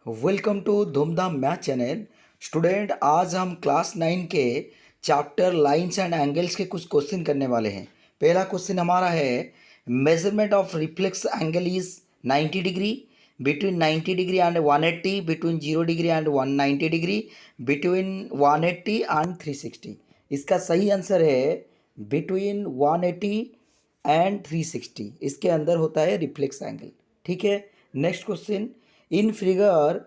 Welcome to धूमधाम math channel. Student, आज हम क्लास 9 के चैप्टर लाइंस एंड एंगल्स के कुछ क्वेश्चन करने वाले हैं। पहला क्वेश्चन हमारा है, measurement of reflex angle is 90 degree, between 90 degree and 180, between 0 degree and 190 degree, between 180 and 360। इसका सही आंसर है बिटवीन 180 एंड 360। इसके अंदर होता है रिफ्लेक्स एंगल। ठीक है, next question. In figure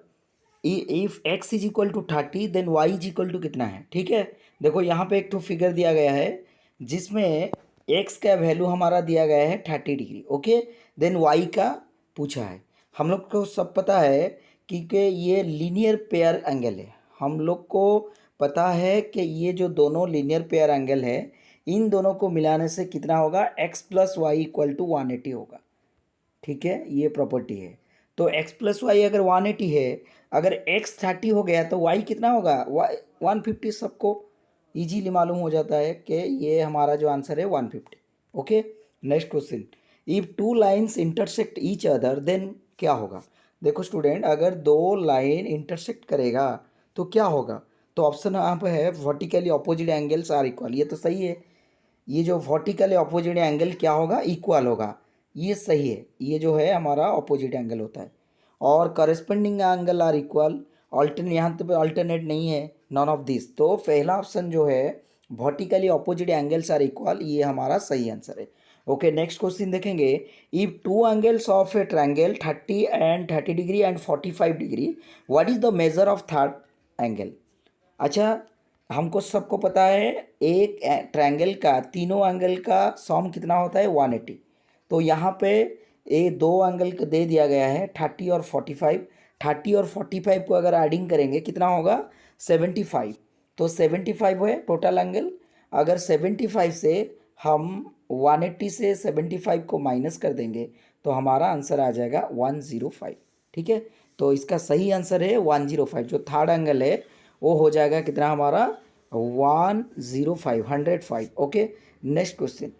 if x is equal to 30 then y is equal to कितना है। ठीक है, देखो यहाँ पे एक तो फिगर दिया गया है जिसमें x का वैल्यू हमारा दिया गया है 30 डिग्री। ओके, देन y का पूछा है। हम लोग को सब पता है क्योंकि ये लीनियर पेयर एंगल है। हम लोग को पता है कि ये जो दोनों लीनियर पेयर एंगल है, इन दोनों को मिलाने से कितना होगा, x plus y equal to 180 होगा। ठीक है, ये प्रॉपर्टी है। तो x प्लस वाई अगर 180 है, अगर x 30 हो गया तो y कितना होगा, y 150। सबको इजीली मालूम हो जाता है कि ये हमारा जो आंसर है 150। Okay, next question. If two lines intersect each other than क्या होगा। देखो स्टूडेंट, अगर दो लाइन इंटरसेक्ट करेगा तो क्या होगा। तो ऑप्शन यहाँ पे है vertically opposite angles are equal. ये तो सही है, ये जो वर्टिकल अपोजिट एंगल क्या होगा, इक्वल होगा। ये सही है, ये जो है हमारा अपोजिट एंगल होता है। और corresponding angle are equal, alternate यहाँ पे अल्टरनेट नहीं है, नॉन ऑफ दिस। तो पहला ऑप्शन जो है vertically opposite angles are equal, ये हमारा सही आंसर है। ओके, नेक्स्ट क्वेश्चन देखेंगे। If two angles of a triangle 30 and 30 degree and 45 degree, what is the measure of third angle. अच्छा, हमको सबको पता है एक ट्रायंगल का तीनों एंगल का सम कितना होता है, 180। तो यहाँ पे ये दो एंगल को दे दिया गया है 30 और 45। 30 और 45 को अगर एडिंग करेंगे कितना होगा, 75। तो 75 है टोटल एंगल। अगर 75 से हम 180 से 75 को माइनस कर देंगे तो हमारा आंसर आ जाएगा 105। ठीक है, तो इसका सही आंसर है 105। जो थर्ड एंगल है वो हो जाएगा कितना हमारा, 105, 105। ओके, नेक्स्ट क्वेश्चन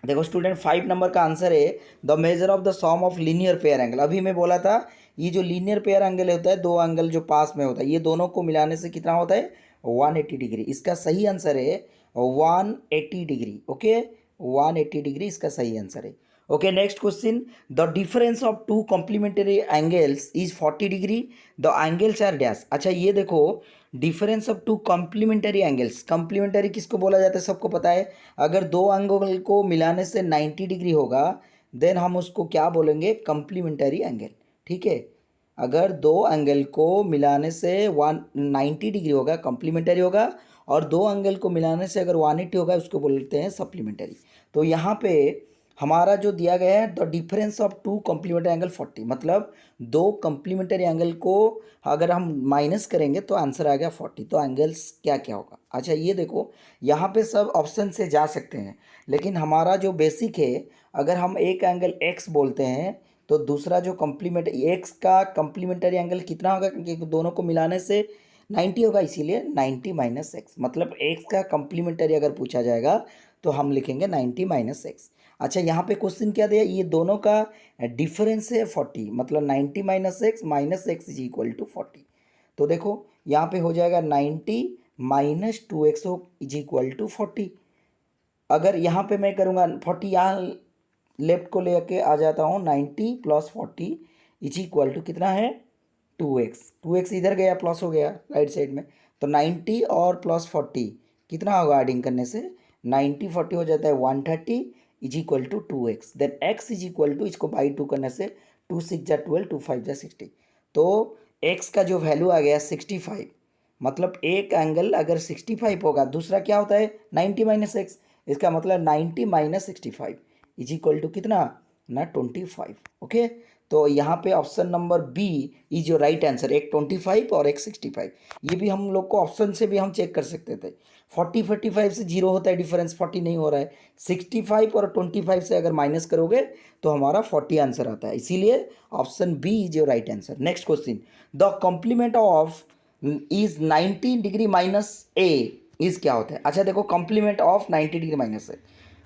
देखो स्टूडेंट, 5 नंबर का आंसर है the measure of the sum of linear pair angle. अभी मैं बोला था ये जो लीनियर पेयर एंगल होता है, दो एंगल जो पास में होता है, ये दोनों को मिलाने से कितना होता है, 180 डिग्री। इसका सही आंसर है 180 डिग्री। ओके, 180 डिग्री इसका सही आंसर है। Okay, next question. The difference of two complementary angles is 40 degree, the angles are dash. अच्छा, ये देखो difference of two complementary angles. Complementary किसको बोला जाता है, सबको पता है। अगर दो एंगल को मिलाने से 90 डिग्री होगा देन हम उसको क्या बोलेंगे, कॉम्प्लीमेंट्री एंगल। ठीक है, अगर दो एंगल को मिलाने से 190 डिग्री होगा, कॉम्प्लीमेंट्री होगा। और दो एंगल को मिलाने से अगर 180 होगा, उसको बोलते हैं सप्लीमेंट्री। तो यहाँ पे हमारा जो दिया गया है the difference of two complementary angle 40, मतलब दो कॉम्प्लीमेंट्री एंगल को अगर हम माइनस करेंगे तो आंसर आ गया 40। तो एंगल्स क्या क्या होगा। अच्छा, ये देखो यहाँ पे सब ऑप्शन से जा सकते हैं, लेकिन हमारा जो बेसिक है, अगर हम एक एंगल एक्स बोलते हैं तो दूसरा जो कॉम्प्लीमेंट एक्स का कॉम्प्लीमेंट्री एंगल कितना होगा, क्योंकि दोनों को मिलाने से 90 होगा, इसीलिए 90 माइनस एक्स। मतलब एक्स का कॉम्प्लीमेंट्री अगर पूछा जाएगा तो हम लिखेंगे 90 माइनस एक्स। अच्छा, यहाँ पे क्वेश्चन क्या दिया, ये दोनों का डिफरेंस है 40, मतलब 90 minus x is equal to 40। तो देखो यहाँ पे हो जाएगा 90 minus 2x is equal to 40। अगर यहाँ पे मैं करूँगा 40, यहाँ लेफ्ट को लेके आ जाता हूँ, 90 प्लस 40 इज इक्वल टू कितना है, 2x। 2x इधर गया, प्लस हो गया राइट साइड में। तो 90 और प्लस 40 कितना होगा, एडिंग करने से 90 40 हो जाता है 130 is equal to 2x। Then x is equal to, इसको बाई 2 करने से 2 6 जा 12, 2 5 जा 60। तो x का जो वैल्यू आ गया 65। मतलब एक एंगल अगर 65 होगा, दूसरा क्या होता है 90 माइनस एक्स। इसका मतलब 90 माइनस 65 इज इक्वल टू कितना ना, 25। ओके, तो यहाँ पे option number B is your right answer. एक 25 और एक 65। ये भी हम लोग को ऑप्शन से भी हम चेक कर सकते थे। 40 45 से जीरो होता है डिफरेंस, 40 नहीं हो रहा है। 65 और 25 से अगर माइनस करोगे तो हमारा 40 आंसर आता है, इसीलिए option B is your right answer. Next question. The complement of is 90 degree minus A is क्या होता है। अच्छा देखो, कॉम्प्लीमेंट ऑफ 90 डिग्री माइनस है,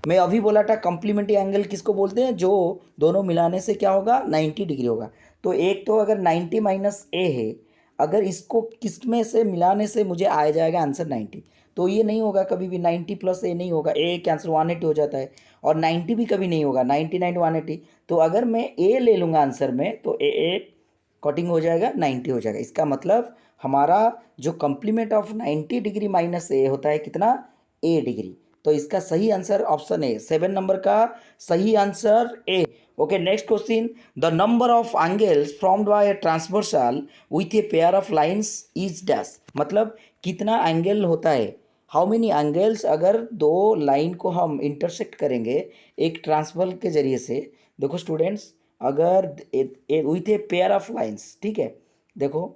मैं अभी बोला था कॉम्प्लीमेंट्री एंगल किसको बोलते हैं, जो दोनों मिलाने से क्या होगा 90 डिग्री होगा। तो एक तो अगर 90 माइनस ए है, अगर इसको किस में से मिलाने से मुझे आ जाएगा आंसर 90, तो ये नहीं होगा कभी भी, 90 प्लस ए नहीं होगा, ए कैंसिल 180 हो जाता है, और 90 भी कभी नहीं होगा, 99 180। तो अगर मैं ए ले लूँगा आंसर में तो ए कटिंग हो जाएगा 90 हो जाएगा। इसका मतलब हमारा जो कॉम्प्लीमेंट ऑफ 90 डिग्री माइनस ए होता है कितना, ए डिग्री। तो इसका सही आंसर ऑप्शन ए, 7 नंबर का सही answer A. Okay, next question, the number of angles formed by a transversal with a pair of lines is dash. मतलब कितना एंगल होता है, हाउ मेनी एंगल्स अगर दो लाइन को हम इंटरसेक्ट करेंगे एक ट्रांसवर्सल के जरिए से। देखो स्टूडेंट्स, अगर with a pair of lines, ठीक है, देखो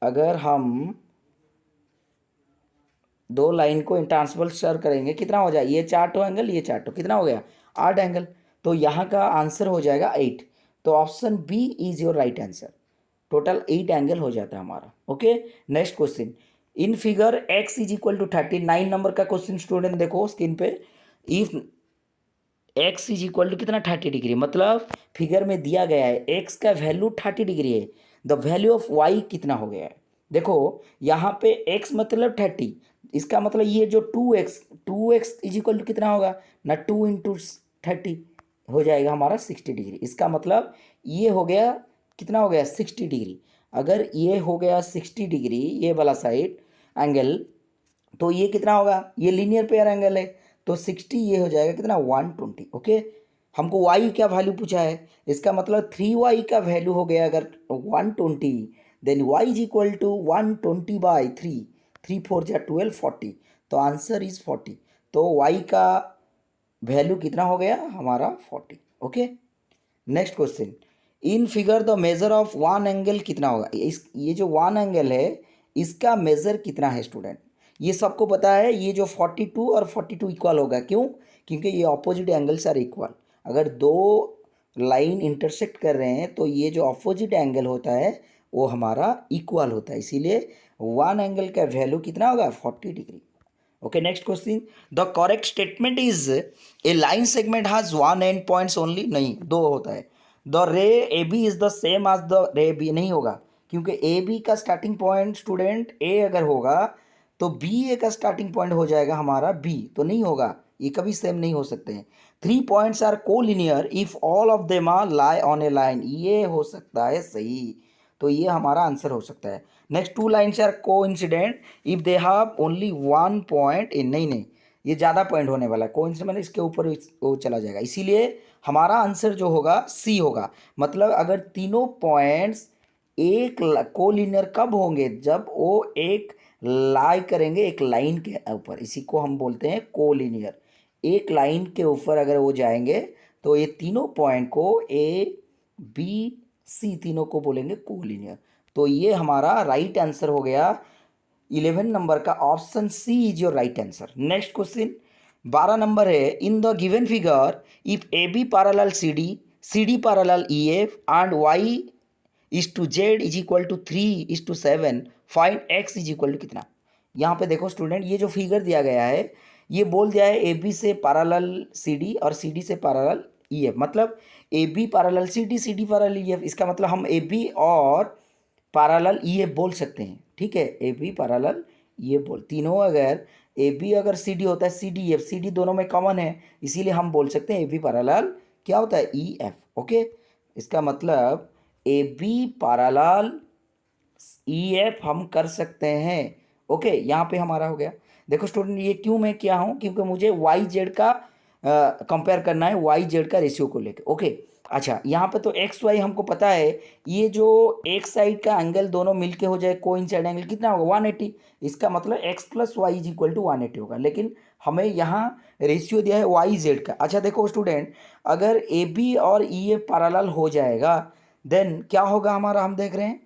अगर हम दो लाइन को ट्रांसवर्सल शेयर करेंगे कितना हो जाए, ये 4 एंगल, ये 4 कितना हो गया 8 एंगल। तो यहाँ का आंसर हो जाएगा 8। तो option B is your right answer. Total 8 angle हो जाता है हमारा। Okay, next question, in figure x is equal to 39 number का क्वेश्चन स्टूडेंट देखो स्क्रीन पे। If x is equal to कितना 30 डिग्री, मतलब फिगर में दिया गया है x का वैल्यू 30 डिग्री है, द वैल्यू ऑफ y कितना हो गया है। देखो यहाँ पे x मतलब 30, इसका मतलब ये जो 2x इज इक्वल टू कितना होगा ना, 2 इंटू 30 हो जाएगा हमारा 60 डिग्री। इसका मतलब ये हो गया कितना हो गया 60 डिग्री। अगर ये हो गया 60 डिग्री ये वाला साइड एंगल, तो ये कितना होगा, ये लीनियर पेयर एंगल है, तो 60 ये हो जाएगा कितना 120। ओके, हमको y क्या वैल्यू पूछा है, इसका मतलब 3y का वैल्यू हो गया अगर 120, then y is equal to 120 by 3, 3 4 जा 12 40, तो आंसर इज 40। तो y का वैल्यू कितना हो गया हमारा 40। Okay, next question, in figure the measure of one angle कितना होगा। इस ये जो वन एंगल है इसका मेजर कितना है स्टूडेंट, ये सबको पता है, ये जो 42 और 42 इक्वल होगा, क्यों, क्योंकि ये ऑपोजिट एंगल्स आर इक्वल। अगर दो लाइन इंटरसेक्ट कर रहे हैं तो ये जो ऑपोजिट एंगल होता है वो हमारा इक्वल होता है, इसीलिए वन एंगल का वैल्यू कितना होगा 40 degree. Okay, next question, the correct statement is a line segment has one end points only, नहीं दो होता है। The ray A B is the same as the ray B, नहीं होगा, क्योंकि ए बी का स्टार्टिंग पॉइंट स्टूडेंट ए अगर होगा तो बी ए का स्टार्टिंग पॉइंट हो जाएगा हमारा बी, तो नहीं होगा, ये कभी सेम नहीं हो सकते हैं। 3 points are collinear if all of them are lie on a line, ये हो सकता है सही, तो ये हमारा आंसर हो सकता है। नेक्स्ट, 2 लाइन्स आर को incident if they have only 1 point in, नहीं ये ज़्यादा पॉइंट होने वाला है, को इंसिडेंट इसके ऊपर वो चला जाएगा, इसीलिए हमारा आंसर जो होगा सी होगा। मतलब अगर तीनों पॉइंट्स एक को लीनियर कब होंगे, जब वो एक लाई करेंगे एक लाइन के ऊपर, इसी को हम बोलते हैं को लीनियर। एक लाइन के ऊपर अगर वो जाएंगे तो ये तीनों पॉइंट को ए बी सी तीनों को बोलेंगे कोलिनियर। तो ये हमारा राइट आंसर हो गया 11 नंबर का, option C is your right answer. Next question 12 number है, in the given figure if A B parallel C D parallel E F and y is to z is equal to 3:7, find x is equal to कितना। यहाँ पे देखो student, ये जो figure दिया गया है ये बोल दिया है ए बी से पैरेलल सी डी और सी डी से पैरेलल ई एफ, मतलब A B parallel C D parallel E F, इसका मतलब हम ए बी और पैरेलल ई एफ बोल सकते हैं, ठीक है, A B parallel E F बोल, तीनों अगर ए बी अगर सी डी होता है सी डी दोनों में कॉमन है, इसीलिए हम बोल सकते हैं ए बी पैरेलल क्या होता है ई एफ। ओके, इसका मतलब A B parallel E F हम कर सकते हैं। ओके, यहाँ पे हमारा हो गया। देखो स्टूडेंट, ये क्यों मैं किया हूँ, क्योंकि मुझे वाई जेड का कंपेयर करना है, वाई जेड का रेशियो को लेकर। ओके, अच्छा यहाँ पे तो एक्स वाई हमको पता है, ये जो एक साइड का एंगल दोनों मिलके हो जाए कोइंसाइड एंगल कितना होगा 180, इसका मतलब x plus y is equal to 180 होगा, लेकिन हमें यहाँ रेशियो दिया है वाई जेड का। अच्छा देखो स्टूडेंट, अगर ए बी और ई ए पैरेलल हो जाएगा देन क्या होगा हमारा, हम देख रहे हैं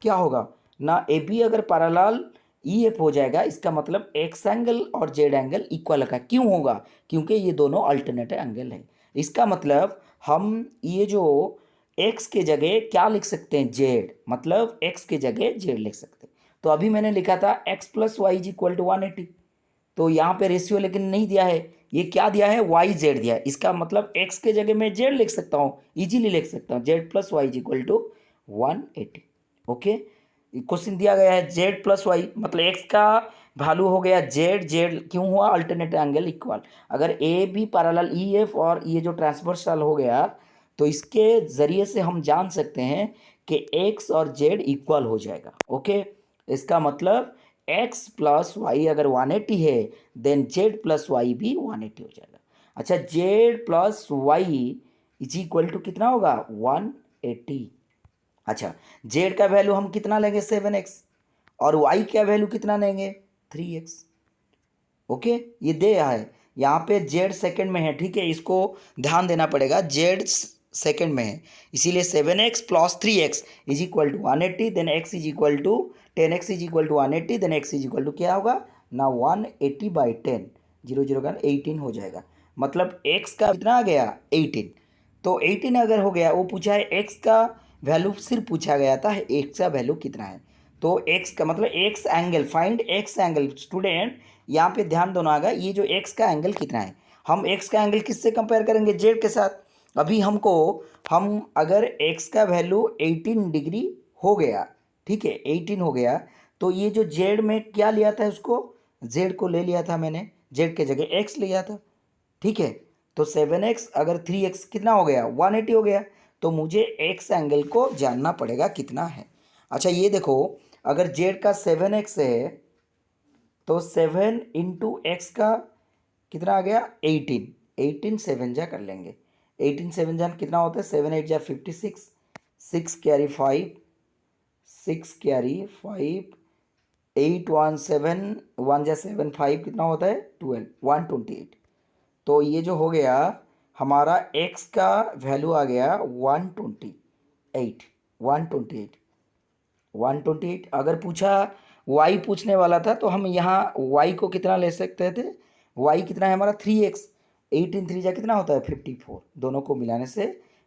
क्या होगा ना, ए बी अगर पैरेलल ई एफ हो जाएगा, इसका मतलब एक्स एंगल और जेड एंगल इक्वल होगा, क्यों होगा, क्योंकि ये दोनों अल्टरनेट एंगल है। इसका मतलब हम ये जो एक्स के जगह क्या लिख सकते हैं जेड, मतलब एक्स के जगह जेड लिख सकते हैं। तो अभी मैंने लिखा था x plus y is equal to 180, तो यहाँ पे रेशियो लेकिन नहीं दिया है, ये क्या दिया है, वाई जेड दिया है, इसका मतलब एक्स के जगह में जेड लिख सकता हूँ, इजीली लिख सकता हूँ, z plus y is equal to 180। Okay, question दिया गया है जेड प्लस वाई, मतलब एक्स का वैल्यू हो गया जेड, जेड क्यों हुआ, अल्टरनेट एंगल इक्वल। अगर A B parallel E F और ये जो ट्रांसवर्सल हो गया, तो इसके जरिए से हम जान सकते हैं कि एक्स और जेड इक्वल हो जाएगा। ओके, इसका मतलब एक्स प्लस वाई अगर 180 है, देन जेड प्लस वाई भी 180 हो जाएगा। अच्छा, z plus y is equal to कितना होगा, 180। अच्छा, जेड का वैल्यू हम कितना लेंगे, 7x, और वाई का वैल्यू कितना लेंगे, 3x। ओके, ये दे है यहाँ पे जेड सेकंड में है, ठीक है, इसको ध्यान देना पड़ेगा, जेड सेकंड में है, इसीलिए 7x plus 3x is equal to 180, then x is equal to 10x is equal to 180, then x is equal to क्या होगा ना, 180/10, 0 का 18 हो जाएगा। मतलब x का कितना आ गया, 18। तो 18 अगर हो गया, वो पूछा है x का वैल्यू, सिर्फ पूछा गया था x का वैल्यू कितना है, तो x का मतलब x angle, find x angle. Student यहाँ पे ध्यान दोनों आगा, ये जो x का एंगल कितना है, हम x का एंगल किससे कंपेयर करेंगे, z के साथ। अभी हमको, हम अगर x का वैल्यू 18 डिग्री हो गया, ठीक है, 18 हो गया, तो ये जो z में क्या लिया था, उसको z को ले लिया था मैंने, z के जगह x लिया था, ठीक है। तो 7x अगर 3x कितना हो गया, 180 हो गया, तो मुझे x एंगल को जानना पड़ेगा कितना है। अच्छा, ये देखो, अगर z का 7x है, तो 7 इंटू एक्स का कितना आ गया, 18, 18 7 जा कर लेंगे, 18 7 जा कितना होता है, 7 8 जा 56, 6 कैरी 5, 6 कैरी 5, 8 1 7, 1 जा 7, 5 कितना होता है, 12, 128। तो ये जो हो गया हमारा x का वैल्यू आ गया 128, 128, 128। अगर पूछा y पूछने वाला था, तो हम यहाँ y को कितना ले सकते थे, y कितना है हमारा 3x, 18 3 जा कितना होता है 54, दोनों को मिलाने से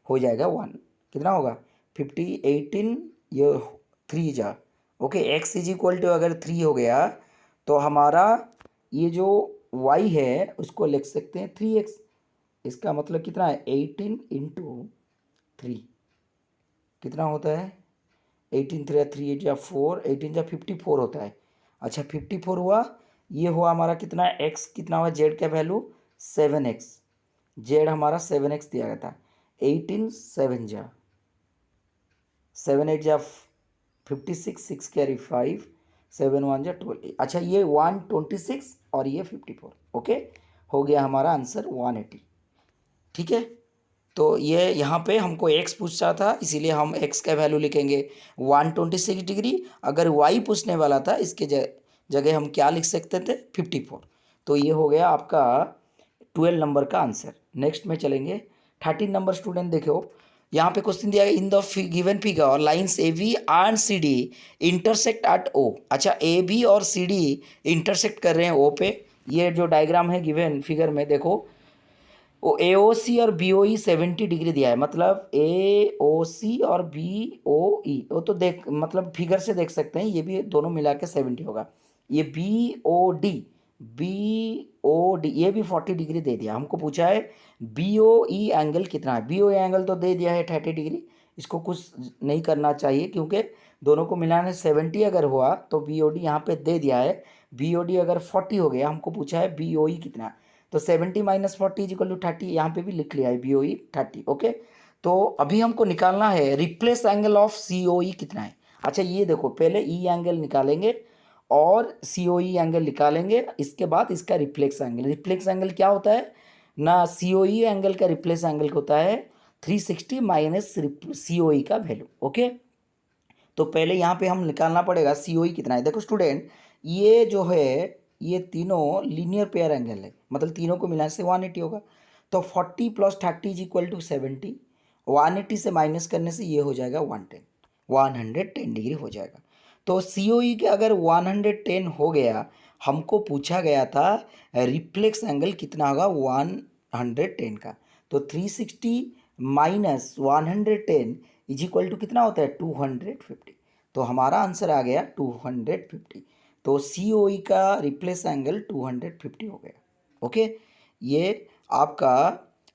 हो जाएगा 1, कितना होगा 50, 18 ये 3 जा, okay, x is equal to अगर 3 हो गया, तो हमारा ये जो y है उसको लिख सकते हैं 3x, इसका मतलब कितना है 18 इंटू 3, कितना होता है 18 3 3 8 या 4, 18 या 54 होता है। अच्छा, 54 हुआ, ये हुआ हमारा कितना, x कितना हुआ, z का वैल्यू 7x, z हमारा 7x दिया गया था, 18 7 जा 7 8 जा 56, 6 कैरी 5, 7 1 जा 12। अच्छा, ये 126 और ये 54, ओके, हो गया हमारा आंसर 180, ठीक है। तो ये यहाँ पे हमको x पूछा था, इसीलिए हम x का वैल्यू लिखेंगे 126 डिग्री। अगर y पूछने वाला था, इसके जगह हम क्या लिख सकते थे, 54। तो ये हो गया आपका 12 नंबर का आंसर। नेक्स्ट में चलेंगे 13 नंबर। स्टूडेंट देखो, यहाँ पे क्वेश्चन दिया है, in the given figure lines A B and C D intersect at O. अच्छा, ए बी और सी डी इंटरसेक्ट कर रहे हैं ओ पे। ये जो डायग्राम है गिवन फिगर में, देखो वो ए ओ सी और बी ओ ई 70 डिग्री दिया है, मतलब ए ओ सी और बी ओ ई, वो तो देख मतलब फिगर से देख सकते हैं, ये भी दोनों मिला के 70 होगा। ये बी ओ डी ये भी 40 डिग्री दे दिया। हमको पूछा है बी ओ ई एंगल कितना है, बी ओ ई एंगल तो दे दिया है 30 डिग्री, इसको कुछ नहीं करना चाहिए, क्योंकि दोनों को मिलाने 70 अगर हुआ तो बी ओ डी यहाँ पे दे दिया है। बी ओ डी अगर 40 हो गया, हमको पूछा है बी ओ ई कितना है, तो 70 माइनस 40 इज इक्वल टू 30, यहाँ पे भी लिख लिया है बी ओ ई 30, ओके। तो अभी हमको निकालना है रिप्लेस एंगल ऑफ सी ओ ई कितना है। अच्छा, ये देखो, पहले ई एंगल निकालेंगे और सी ओ ई एंगल निकालेंगे, इसके बाद इसका रिफ्लेक्स एंगल। रिफ्लेक्स एंगल क्या होता है ना, सी ओ ई एंगल का रिप्लेस एंगल होता है 360 माइनस सी ओ ई का वैल्यू, ओके। तो पहले यहाँ पे हम निकालना पड़ेगा सी ओ ई कितना है। देखो स्टूडेंट, ये जो है ये तीनों लीनियर पेयर एंगल है, मतलब तीनों को मिलाने से 180 होगा। तो 40 प्लस 30 इज इक्वल टू 70, 180 से माइनस करने से ये हो जाएगा 110 डिग्री हो जाएगा। तो सी ओ ई के अगर 110 हो गया, हमको पूछा गया था रिफ्लेक्स एंगल कितना होगा 110 का, तो 360 माइनस 110 इज इक्वल टू कितना होता है 250। तो हमारा आंसर आ गया 250। तो सी ओ ई का रिप्लेस एंगल 250 हो गया, ओके। ये आपका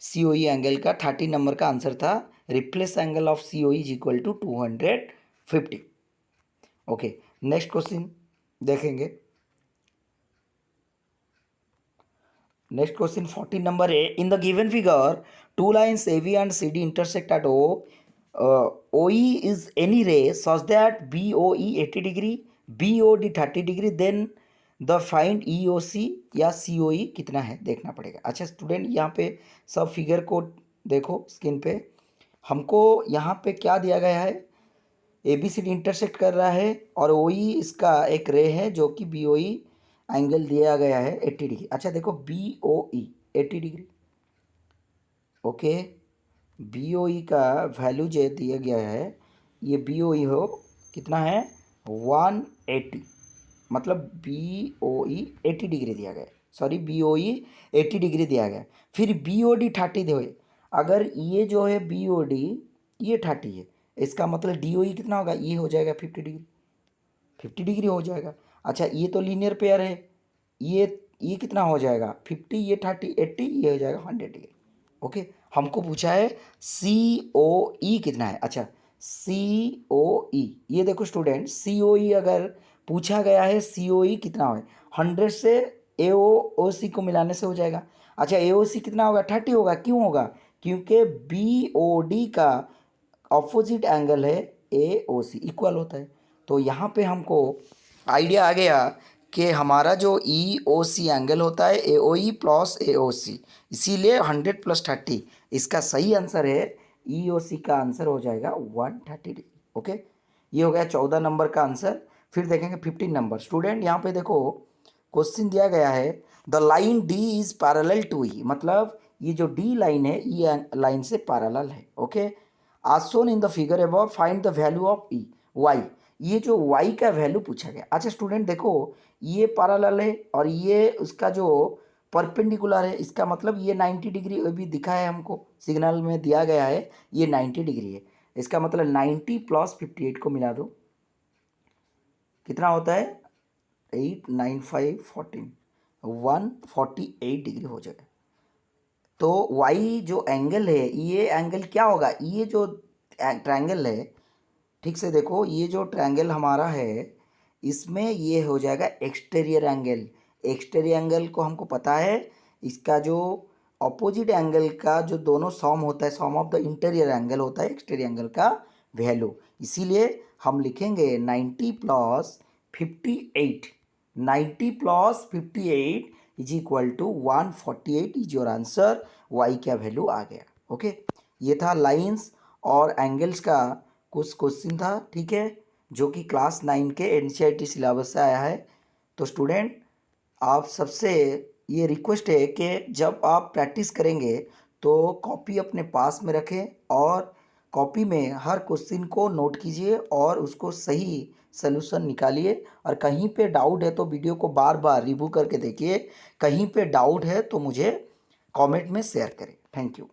COE एंगल का 30 नंबर का आंसर था। Replace angle of COE is equal to 250। Okay, next question देखेंगे। नेक्स्ट क्वेश्चन 14 नंबर है। In the given figure two lines AB and CD intersect at OE is any ray such that BOE 80 degree BOD 30 degree, then the find EOC या COE कितना है देखना पड़ेगा। अच्छा student, यहाँ पे सब फिगर को देखो स्क्रीन पे। हमको यहाँ पे क्या दिया गया है, ABCD इंटरसेक्ट कर रहा है और OE इसका एक रे है जो कि BOE एंगल दिया गया है 80 डिग्री। अच्छा देखो BOE 80 डिग्री, ओके। BOE का वैल्यू जो दिया गया है, ये BOE हो कितना है 180, मतलब BOE 80 डिग्री दिया गया है, सॉरी BOE 80 डिग्री दिया गया है। फिर BOD 30 दे, अगर ये जो है BOD ये 30 है, इसका मतलब DOE कितना होगा, ये हो जाएगा 50 डिग्री, 50 डिग्री हो जाएगा। अच्छा ये तो लीनियर पेयर है, ये कितना हो जाएगा 50, ये 30 80, ये हो जाएगा 100 डिग्री। ओके, हमको पूछा है COE कितना है। अच्छा COE, ये देखो स्टूडेंट, COE अगर पूछा गया है COE कितना है, 100 से AOC को मिलाने से हो जाएगा। अच्छा AOC कितना होगा 30 होगा, क्यों होगा, क्योंकि BOD का ऑपोजिट एंगल है AOC, इक्वल होता है। तो यहाँ पे हमको आइडिया आ गया कि हमारा जो EOC एंगल होता है AOE प्लस AOC, इसीलिए 100 प्लस 30, इसका सही आंसर है EOC का आंसर हो जाएगा 130 डिग्री। ओके, ये हो गया 14 नंबर का आंसर। फिर देखेंगे 15 नंबर। स्टूडेंट यहाँ पे देखो क्वेश्चन दिया गया है, the line D is parallel to E, मतलब ये जो D लाइन है ये लाइन से पैरेलल है। ओके, आज shown in the figure above find the value of E Y, ये जो Y का वैल्यू पूछा गया। अच्छा स्टूडेंट देखो, ये पैरेलल है और ये उसका जो परपेंडिकुलर है, इसका मतलब ये 90 डिग्री भी दिखा है हमको, सिग्नल में दिया गया है ये 90 डिग्री है। इसका मतलब 90 प्लस 58 को मिला दो, कितना होता है 8 9 5 14, 148 डिग्री हो जाएगा। तो Y जो एंगल है, ये एंगल क्या होगा, ये जो ट्रायंगल है, ठीक से देखो, ये जो ट्रायंगल हमारा है इसमें ये हो जाएगा एक्सटीरियर एंगल। एक्सटीरियर एंगल को हमको पता है, इसका जो अपोजिट एंगल का जो दोनों सम होता है, सम ऑफ द इंटीरियर एंगल होता है एक्सटीरियर एंगल का वैल्यू। इसीलिए हम लिखेंगे 90 plus 58, 90 plus 58 is equal to 148 is your answer. Y का वैल्यू आ गया। ओके, ये था लाइंस और एंगल्स का कुछ क्वेश्चन था, ठीक है, जो कि क्लास 9 के NCERT सिलेबस से आया है। तो स्टूडेंट आप सबसे ये रिक्वेस्ट है कि जब आप प्रैक्टिस करेंगे तो कॉपी अपने पास में रखें और कॉपी में हर क्वेश्चन को नोट कीजिए और उसको सही सलूशन निकालिए। और कहीं पे डाउट है तो वीडियो को बार बार रिव्यू करके देखिए, कहीं पे डाउट है तो मुझे कमेंट में शेयर करें। Thank you.